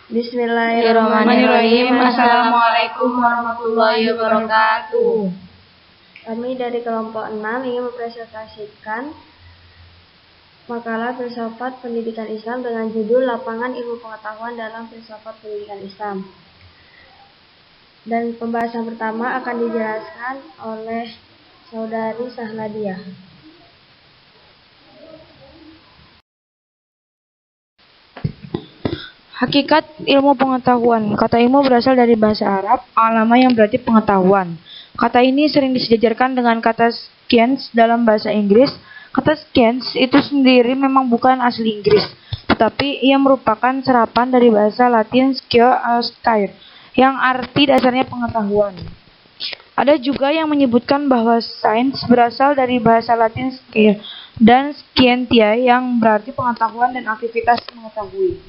Bismillahirrahmanirrahim. Assalamualaikum warahmatullahi wabarakatuh. Kami dari kelompok 6 ingin mempresentasikan makalah filsafat pendidikan Islam dengan judul Lapangan Ilmu Pengetahuan dalam Filsafat Pendidikan Islam. Dan pembahasan pertama akan dijelaskan oleh Saudari Sahladia. Hakikat ilmu pengetahuan. Kata ilmu berasal dari bahasa Arab, alama yang berarti pengetahuan. Kata ini sering disejajarkan dengan kata science dalam bahasa Inggris. Kata science itu sendiri memang bukan asli Inggris, tetapi ia merupakan serapan dari bahasa Latin scire, yang arti dasarnya pengetahuan. Ada juga yang menyebutkan bahwa science berasal dari bahasa Latin scire dan scientia yang berarti pengetahuan dan aktivitas mengetahui.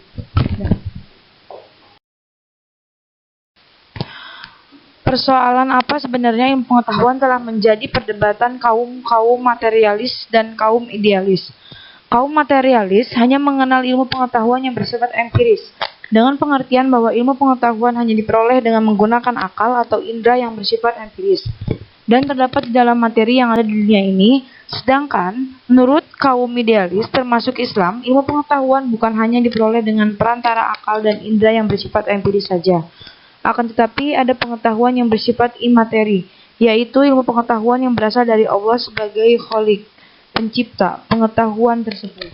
Persoalan apa sebenarnya ilmu pengetahuan telah menjadi perdebatan kaum materialis dan kaum idealis. Kaum materialis hanya mengenal ilmu pengetahuan yang bersifat empiris, dengan pengertian bahwa ilmu pengetahuan hanya diperoleh dengan menggunakan akal atau indera yang bersifat empiris, dan terdapat di dalam materi yang ada di dunia ini. Sedangkan, menurut kaum idealis, termasuk Islam, ilmu pengetahuan bukan hanya diperoleh dengan perantara akal dan indera yang bersifat empiris saja. Akan tetapi ada pengetahuan yang bersifat imateri, yaitu ilmu pengetahuan yang berasal dari Allah sebagai Khalik, pencipta pengetahuan tersebut.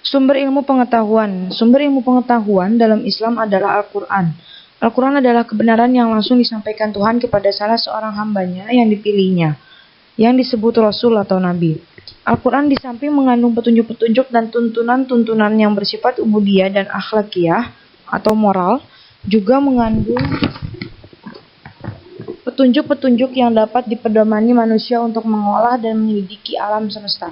Sumber ilmu pengetahuan. Sumber ilmu pengetahuan dalam Islam adalah Al-Quran. Al-Quran adalah kebenaran yang langsung disampaikan Tuhan kepada salah seorang hambanya yang dipilihnya, yang disebut Rasul atau Nabi. Al-Quran di samping mengandung petunjuk-petunjuk dan tuntunan-tuntunan yang bersifat ubudiyah dan akhlakiyah atau moral, juga mengandung petunjuk-petunjuk yang dapat dipedomani manusia untuk mengolah dan menyelidiki alam semesta,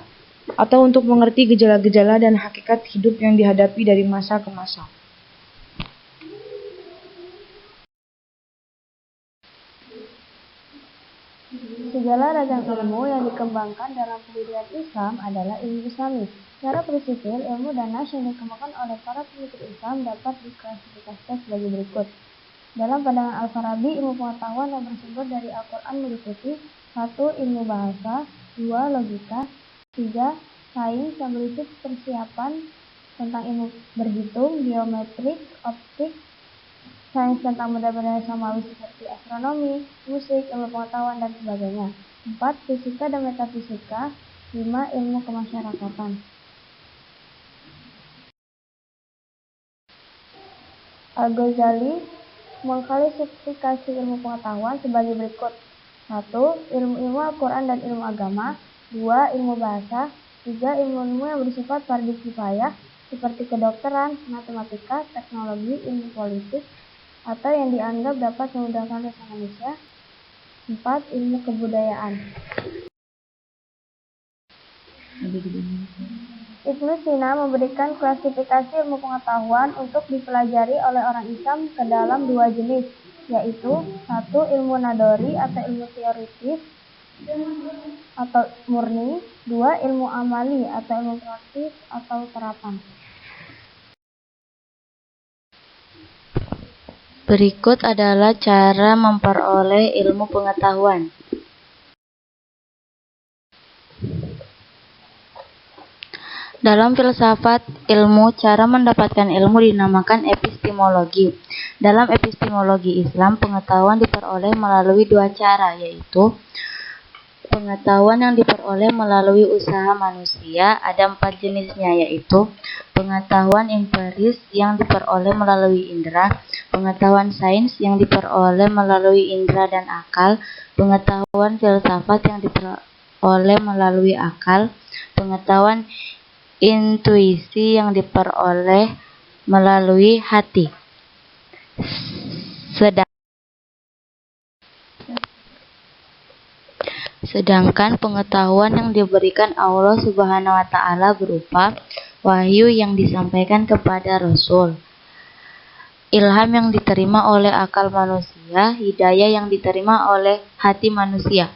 atau untuk mengerti gejala-gejala dan hakikat hidup yang dihadapi dari masa ke masa. Segala ragam ilmu yang dikembangkan dalam pendidikan Islam adalah ilmu Islami. Secara prinsipil, ilmu dan nas yang dikembangkan oleh para pemikir Islam dapat diklasifikasikan sebagai berikut. Dalam pandangan Al-Farabi, ilmu pengetahuan yang bersumber dari Al-Quran meliputi 1. Ilmu bahasa, 2. Logika, 3. Sains yang berisi persiapan tentang ilmu berhitung, geometrik, optik, sains tentang benda-benda samawi seperti astronomi, musik, ilmu pengetahuan, dan sebagainya. 4. Fisika dan metafisika. 5. Ilmu kemasyarakatan. Al-Ghazali mengklasifikasi ilmu pengetahuan sebagai berikut. 1. Ilmu-ilmu Al-Quran dan ilmu agama. 2. Ilmu bahasa. 3. Ilmu-ilmu yang bersifat fardhu kifayah seperti kedokteran, matematika, teknologi, ilmu politik, atau yang dianggap dapat memudahkan urusan manusia. 4. Ilmu kebudayaan. Ibnu Sina memberikan klasifikasi ilmu pengetahuan untuk dipelajari oleh orang Islam ke dalam 2 jenis, yaitu 1. Ilmu nadori atau ilmu teoritis atau murni. 2. Ilmu amali atau ilmu praktis atau terapan. Berikut adalah cara memperoleh ilmu pengetahuan. Dalam filsafat ilmu, cara mendapatkan ilmu dinamakan epistemologi. Dalam epistemologi Islam, pengetahuan diperoleh melalui 2 cara, yaitu pengetahuan yang diperoleh melalui usaha manusia. Ada 4 jenisnya, yaitu pengetahuan empiris yang diperoleh melalui indera, pengetahuan sains yang diperoleh melalui indera dan akal, pengetahuan filsafat yang diperoleh melalui akal, pengetahuan intuisi yang diperoleh melalui hati. Sedangkan pengetahuan yang diberikan Allah Subhanahu wa Ta'ala berupa wahyu yang disampaikan kepada Rasul, ilham yang diterima oleh akal manusia, hidayah yang diterima oleh hati manusia.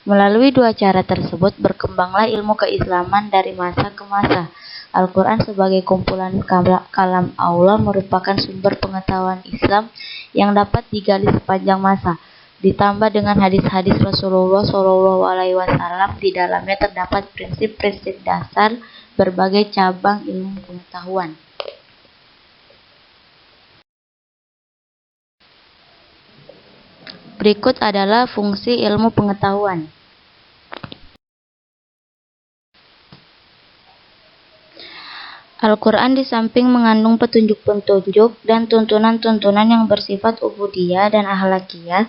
Melalui 2 cara tersebut berkembanglah ilmu keislaman dari masa ke masa. Al-Quran sebagai kumpulan kalam Allah merupakan sumber pengetahuan Islam yang dapat digali sepanjang masa. Ditambah dengan hadis-hadis Rasulullah SAW, di dalamnya terdapat prinsip-prinsip dasar berbagai cabang ilmu pengetahuan. Berikut adalah fungsi ilmu pengetahuan. Al-Quran di samping mengandung petunjuk-petunjuk dan tuntunan-tuntunan yang bersifat ubudiyah dan akhlakiyah,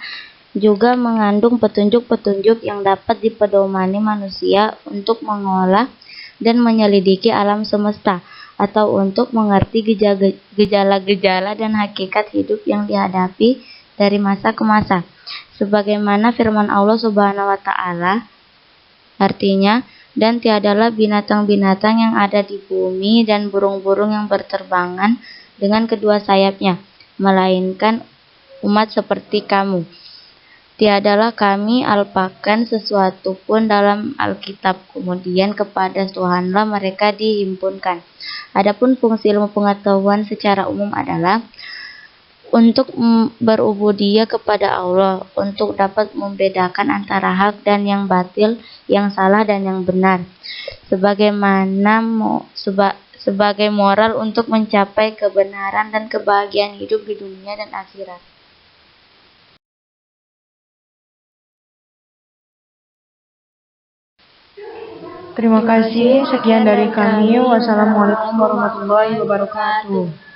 juga mengandung petunjuk-petunjuk yang dapat dipedomani manusia untuk mengolah dan menyelidiki alam semesta, atau untuk mengerti gejala-gejala dan hakikat hidup yang dihadapi dari masa ke masa. Sebagaimana firman Allah Subhanahu wa Ta'ala, artinya, dan tiadalah binatang-binatang yang ada di bumi dan burung-burung yang berterbangan dengan kedua sayapnya, melainkan umat seperti kamu. Tiadalah kami alpakan sesuatu pun dalam Alkitab, kemudian kepada Tuhanlah mereka dihimpunkan. Adapun fungsi ilmu pengetahuan secara umum adalah untuk berubudiyah kepada Allah, untuk dapat membedakan antara hak dan yang batil, yang salah dan yang benar, sebagai moral untuk mencapai kebenaran dan kebahagiaan hidup di dunia dan akhirat. Terima kasih, sekian dari kami. Wassalamualaikum warahmatullahi wabarakatuh.